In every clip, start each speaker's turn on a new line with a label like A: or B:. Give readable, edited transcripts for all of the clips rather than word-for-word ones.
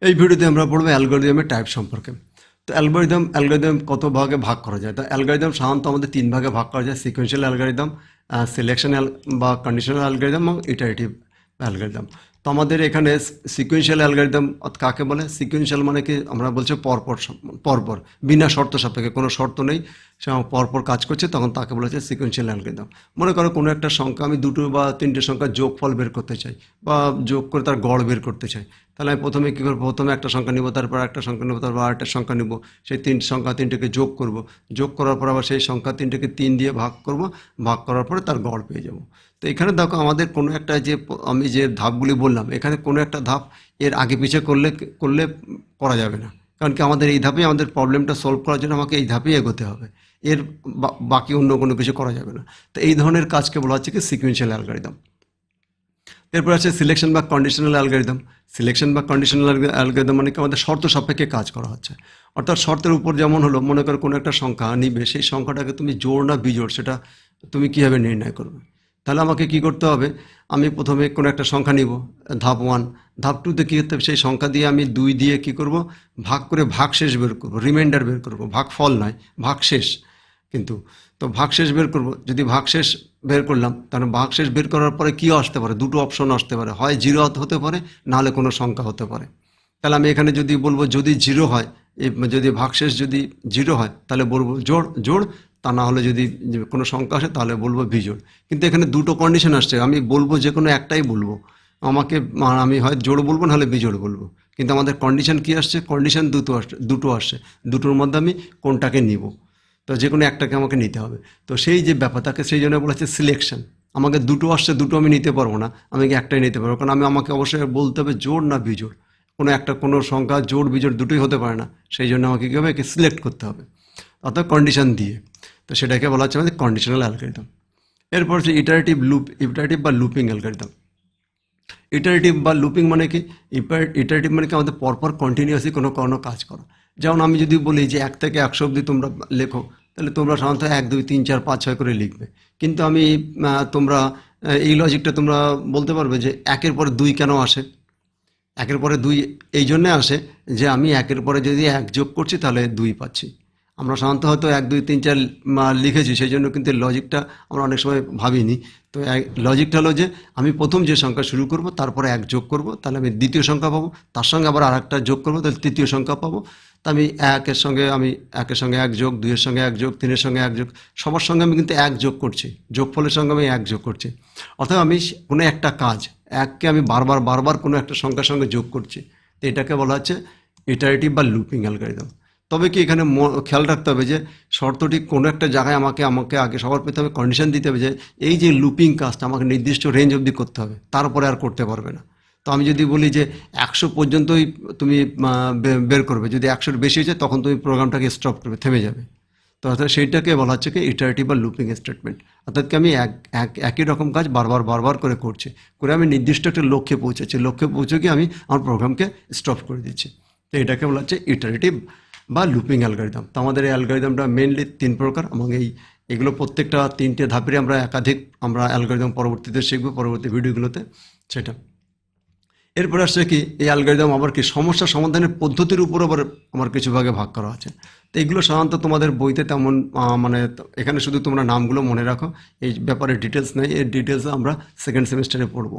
A: এই ভিডিওতে আমরা পড়বো অ্যালগরিদমের টাইপ সম্পর্কে। তো অ্যালগরিদম কত ভাগে ভাগ করা যায়? তো অ্যালগরিদম সাধারণত আমাদের তিন ভাগে ভাগ করা যায়: সিকোয়েন্সিয়াল অ্যালগরিদম, সিলেকশন বা কন্ডিশনাল অ্যালগরিদম এবং ইটারেটিভ অ্যালগরিদম। তো আমাদের এখানে সিকোয়েন্সিয়াল অ্যালগরিদম কাকে বলে? সিকোয়েন্সিয়াল মানে কি আমরা বলছি পরপর বিনা শর্ত সাপেক্ষে, কোনো শর্ত নেই, সে পরপর কাজ করছে, তখন তাকে বলা হচ্ছে সিকোয়েন্সিয়াল অ্যালগরিদম। মনে করো কোনো একটা সংখ্যা আমি দুটো বা তিনটে সংখ্যার যোগফল বের করতে চাই বা যোগ করে তার গড় বের করতে চাই। তাহলে আমি প্রথমে কী করবো? প্রথমে একটা সংখ্যা নিব, তারপর একটা সংখ্যা নেব, তারপর আরেকটা সংখ্যা নেব, সেই সংখ্যা তিনটেকে যোগ করব, যোগ করার পর আবার সেই সংখ্যা তিনটেকে 3 দিয়ে ভাগ করব, ভাগ করার পরে তার গড় পেয়ে যাব। তো এখানে দেখো আমাদের কোনো একটা আমি যে ধাপগুলি বললাম, এখানে কোনো একটা ধাপ এর আগে পিছিয়ে করলে করলে করা যাবে না, কারণ কি আমাদের এই ধাপেই আমাদের প্রবলেমটা সলভ করার জন্য আমাকে এই ধাপেই এগোতে হবে, এর বাকি অন্য কোনো কিছু করা যাবে না। তো এই ধরনের কাজকে বলা হচ্ছে কি সিকুয়েন্সিয়াল অ্যালগরিদম। এরপর আছে সিলেকশন বা কন্ডিশনাল অ্যালগরিদম। সিলেকশন বা কন্ডিশনাল অ্যালগরিদম মানে কি আমাদের শর্ত সাপেক্ষে কাজ করা হচ্ছে, অর্থাৎ শর্তের উপর যেমন হলো, মনে করো কোনো একটা সংখ্যা নিবে, সেই সংখ্যাটাকে তুমি জোড় না বিজোড় সেটা তুমি কীভাবে নির্ণয় করবে? তাহলে আমাকে কি করতে হবে? আমি প্রথমে কোনো একটা সংখ্যা নিব, ধাপ 1। ধাপ 2তে কী করতে হবে? সেই সংখ্যা দিয়ে আমি 2 দিয়ে কী করব? ভাগ করে ভাগশেষ বের করব, রিমাইন্ডার বের করব, ভাগফল নয়, ভাগশেষ। কিন্তু তো ভাগশেষ বের করব, যদি ভাগশেষ বের করলাম, তাহলে ভাগশেষ বের করার পরে কী আসতে পারে? দুটো অপশন আসতে পারে, হয় 0 হতে পারে, নাহলে কোনো সংখ্যা হতে পারে। তাহলে আমি এখানে যদি বলবো যদি 0 হয়, যদি ভাগশেষ যদি 0 হয় তাহলে বলবো জোড়, তা না হলে যদি কোনো সংখ্যা আসে তাহলে বলবো বিজোড়। কিন্তু এখানে দুটো কন্ডিশন আসছে, আমি বলবো যে কোনো একটাই বলবো, আমাকে আমি হয় জোড় বলবো নাহলে বিজোড় বলবো। কিন্তু আমাদের কন্ডিশন কি আসছে? কন্ডিশন দুটো আসছে, দুটোর মধ্যে আমি কোনটাকে নিব? তো যে কোনো একটাকে আমাকে নিতে হবে। তো সেই যে ব্যাপারটাকে, সেই জন্য বলা হচ্ছে সিলেকশন। আমাকে দুটো আসছে, দুটো আমি নিতে পারবো না, আমি একটাই নিতে পারবো, কারণ আমাকে অবশ্যই বলতে হবে জোড় না বিজোড়। কোনো সংখ্যা জোড় বিজোড় দুটোই হতে পারে না, সেই জন্য আমাকে কী হবে? একে সিলেক্ট করতে হবে, অর্থাৎ কন্ডিশন দিয়ে। তো সেটাকে বলা হচ্ছে আমাদের কন্ডিশনাল অ্যালগরিদম। এরপর হচ্ছে ইটারেটিভ বা লুপিং অ্যালগরিদম। ইটারেটিভ বা লুপিং মানে কি? ইটারেটিভ মানে কি আমাদের পরপর কন্টিনিউয়াসলি কোনো কাজ করা। যেমন আমি যদি বলি যে 1 থেকে 100 অবধি তোমরা লেখো, তাহলে তোমরা সাধারণত 1 2 3 4 5 6 করে লিখবে। কিন্তু আমি তোমরা এই লজিকটা তোমরা বলতে পারবে যে 1-এর পরে 2 কেন আসে? 1-এর পরে 2 এই জন্যে আসে যে আমি 1-এর পরে যদি 1 যোগ করছি তাহলে 2 পাচ্ছি। আমরা সাধারণত হয়তো 1 2 3 4 লিখেছি, সেই জন্য কিন্তু লজিকটা আমরা অনেক সময় ভাবিনি। তো লজিকটা হলো যে আমি প্রথম যে সংখ্যা শুরু করব, তারপরে 1 যোগ করব, তাহলে আমি দ্বিতীয় সংখ্যা পাবো, তার সঙ্গে আবার আরেকটা যোগ করব, তাহলে তৃতীয় সংখ্যা পাবো। তা আমি 1-এর সঙ্গে 1 যোগ, 2-এর সঙ্গে 1 যোগ, 3-এর সঙ্গে 1 যোগ, সবার সঙ্গে আমি কিন্তু 1 যোগ করছি, যোগফলের সঙ্গে আমি 1 যোগ করছি। অর্থাৎ আমি কোনো একটা কাজ 1কে আমি বারবার কোনো একটা সংখ্যার সঙ্গে যোগ করছি। তো এটাকে বলা হচ্ছে ইটারেটিভ বা লুপিং অ্যালগরিদম। তবে কি এখানে খেয়াল রাখতে হবে যে শর্তটি কোনো একটা জায়গায় আমাকে আগে সবার প্রথমে কন্ডিশন দিতে হবে যে এই যে লুপিং কাজটা আমাকে নির্দিষ্ট রেঞ্জ অবধি করতে হবে, তারপরে আর করতে পারবে না। তো আমি যদি বলি যে 100 পর্যন্তই তুমি বের করবে, যদি 100-এর বেশি হয়ে যায় তখন তুমি প্রোগ্রামটাকে স্টপ করবে, থেমে যাবে। তো অর্থাৎ সেইটাকে বলা হচ্ছে কি ইটারেটিভ বা লুপিং স্টেটমেন্ট। অর্থাৎ কি আমি একই রকম কাজ বারবার করে করে আমি নির্দিষ্ট একটা লক্ষ্যে পৌঁছাচ্ছি, লক্ষ্যে পৌঁছে গিয়ে আমি আমার প্রোগ্রামকে স্টপ করে দিচ্ছি। তো এটাকে বলা হচ্ছে ইটারেটিভ বা লুপিং অ্যালগরিদম। তো আমাদের এই অ্যালগরিদমটা মেনলি 3 প্রকার, এবং এগুলো প্রত্যেকটা 3টে ধাপেরই আমরা অ্যালগরিদম পরবর্তীতে শিখবো পরবর্তী ভিডিওগুলোতে সেটা। এরপরে আসছে কি এই অ্যালগরিদম আবার কি সমস্যা সমাধানের পদ্ধতির উপর আবার আমার কিছু ভাগে ভাগ করা আছে। তো এগুলো সাধারণত তোমাদের বইতে তেমন মানে এখানে শুধু তোমরা নামগুলো মনে রাখো, এই ব্যাপারে ডিটেলস নেই, এই ডিটেলস আমরা সেকেন্ড সেমিস্টারে পড়বো।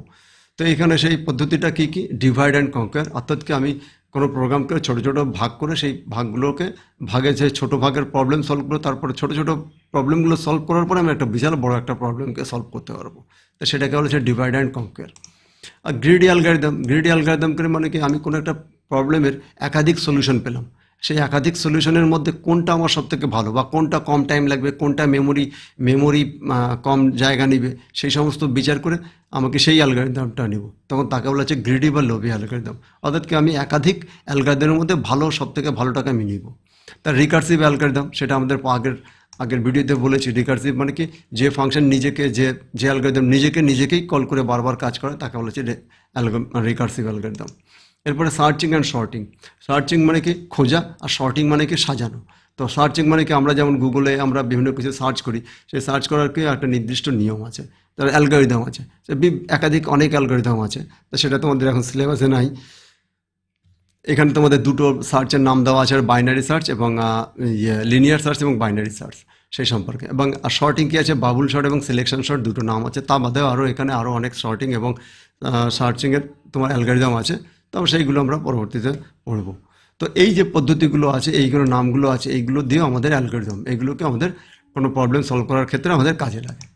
A: তো এখানে সেই পদ্ধতিটা কি ডিভাইড অ্যান্ড কনকোয়ার, অর্থাৎ কি আমি কোনো প্রোগ্রামকে ছোটো ছোটো ভাগ করে সেই ভাগগুলোকে ভাগে যে ছোটো ভাগের প্রবলেম সলভ করে, তারপরে ছোটো ছোটো প্রবলেমগুলো সলভ করার পরে আমি একটা বিশাল বড় একটা প্রবলেমকে সলভ করতে পারবো। তো সেটাকে বলেছে ডিভাইড অ্যান্ড কনকোয়ার। আর গ্রিডি অ্যালগরিদম করে মানে কি আমি কোনো একটা প্রবলেমের একাধিক সলিউশন পেলাম, সেই একাধিক সলিউশনের মধ্যে কোনটা আমার সবথেকে ভালো বা কোনটা কম টাইম লাগবে, কোনটা মেমোরি কম জায়গা নিবে, সেই সমস্ত বিচার করে আমাকে সেই অ্যালগরিদমটা নিব, তখন তাকে বলা হচ্ছে গ্রিডি বা লোভি অ্যালগরিদম। অর্থাৎ কি আমি একাধিক অ্যালগরিদমের মধ্যে সবথেকে ভালোটাকে আমি নিব। তার রিকার্সিভ অ্যালগরিদম, সেটা আমাদের আগের ভিডিওতে বলেছি। রিকার্সিভ মানে কি যে ফাংশন যে অ্যালগরিদম নিজেকেই কল করে বারবার কাজ করে, তাকে বলা হচ্ছে রিকার্সিভ অ্যালগরিদম। এরপরে সার্চিং অ্যান্ড সার্চিং মানে কি খোঁজা, আর শর্টিং মানে কি সাজানো। তো সার্চিং মানে কি আমরা যেমন গুগলে আমরা বিভিন্ন কিছু সার্চ করি, সেই সার্চ করার কি একটা নির্দিষ্ট নিয়ম আছে, তার অ্যালগরিদম আছে, অনেক অ্যালগরিদম আছে। তো সেটা তোমাদের এখন সিলেবাসে নাই। এখানে তোমাদের দুটো সার্চের নাম দেওয়া আছে, বাইনারি সার্চ এবং লিনিয়ার সার্চ এবং বাইনারি সার্চ সেই সম্পর্কে। এবং শর্টিং কি আছে, বাবুল শর্ট এবং সিলেকশন শর্ট দুটো নাম আছে। তা বাদেও আরও এখানে আরও অনেক শর্টিং এবং সার্চিংয়ের তোমার অ্যালগরিদম আছে, তবে সেইগুলো আমরা পরবর্তীতে পড়ব। তো এই যে পদ্ধতিগুলো আছে, এইগুলো নামগুলো আছে, এইগুলো দিয়েও আমাদের অ্যালগরিদম, এইগুলোকে আমাদের কোনো প্রবলেম সলভ করার ক্ষেত্রে আমাদের কাজে লাগে।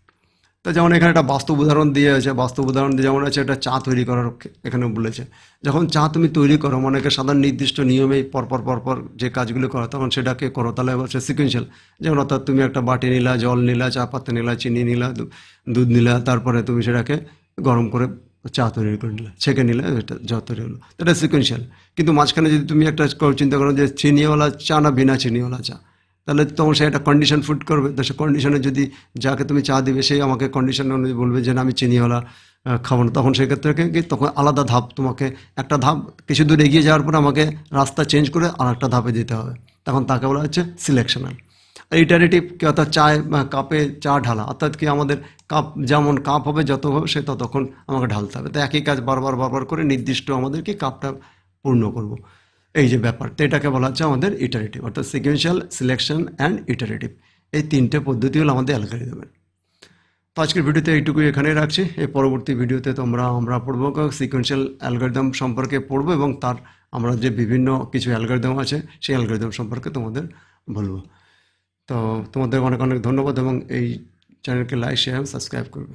A: তো যেমন এখানে একটা বাস্তব উদাহরণ দিয়ে আছে, বাস্তব উদাহরণ দিয়ে যেমন আছে একটা চা তৈরি করার এখানে বলেছে। যখন চা তুমি তৈরি করো, মনে করে সাধারণ নির্দিষ্ট নিয়মেই পরপর যে কাজগুলো করো, তখন সেটাকে করো, তাহলে এবার সে সিকুয়েন্সিয়াল। যেমন অর্থাৎ তুমি একটা বাটি নিলা, জল নিলা, চা পাতা নিলা, চিনি নিলা, দুধ নিলা, তারপরে তুমি সেটাকে গরম করে চা তৈরি করে নিলা, ছেঁকে নিলে এটা চা তৈরি হলো, এটা সিকুয়েন্সিয়াল। কিন্তু মাঝখানে যদি তুমি একটা চিন্তা করো যে চিনিওয়ালা চা না বিনা চিনিওয়ালা চা, তাহলে তখন সে একটা কন্ডিশন ফুড করবে। তো সে কন্ডিশনে যদি যাকে তুমি চা দিবে সেই আমাকে কন্ডিশন অনুযায়ী বলবে যে না আমি চিনিওয়ালা খাবো না, তখন সেক্ষেত্রে কি তখন আলাদা ধাপ, তোমাকে একটা ধাপ কিছু দূর এগিয়ে যাওয়ার পর আমাকে রাস্তা চেঞ্জ করে আর একটা ধাপে যেতে হবে, তখন তাকে বলা হচ্ছে সিলেকশনাল। আর ইটারেটিভ কি, অর্থাৎ চায় কাপে চা ঢালা, অর্থাৎ কি আমাদের কাপ যেমন কাপ হবে যত হবে সে ততক্ষণ আমাকে ঢালতে হবে। তো একই কাজ বারবার করে নির্দিষ্ট আমাদের কি কাপটা পূর্ণ করব, এই যে ব্যাপার। তো এটাকে বলা হচ্ছে আমাদের ইটারেটিভ, অর্থাৎ সিকুয়েন্সিয়াল, সিলেকশন অ্যান্ড ইটারেটিভ। এই তিনটে পদ্ধতি হলো আমাদের অ্যালগরিদমের। তো আজকের ভিডিওতে এইটুকুই এখানে রাখছি। এই পরবর্তী ভিডিওতে আমরা পড়বো সিকুয়েন্সিয়াল অ্যালগরিদম সম্পর্কে পড়বো, এবং তার আমরা যে বিভিন্ন কিছু অ্যালগরিদম আছে সেই অ্যালগরিদম সম্পর্কে তোমাদের বলবো। তো তোমাদের অনেক অনেক ধন্যবাদ, এবং এই চ্যানেলকে লাইক, শেয়ার এবং সাবস্ক্রাইব করবে।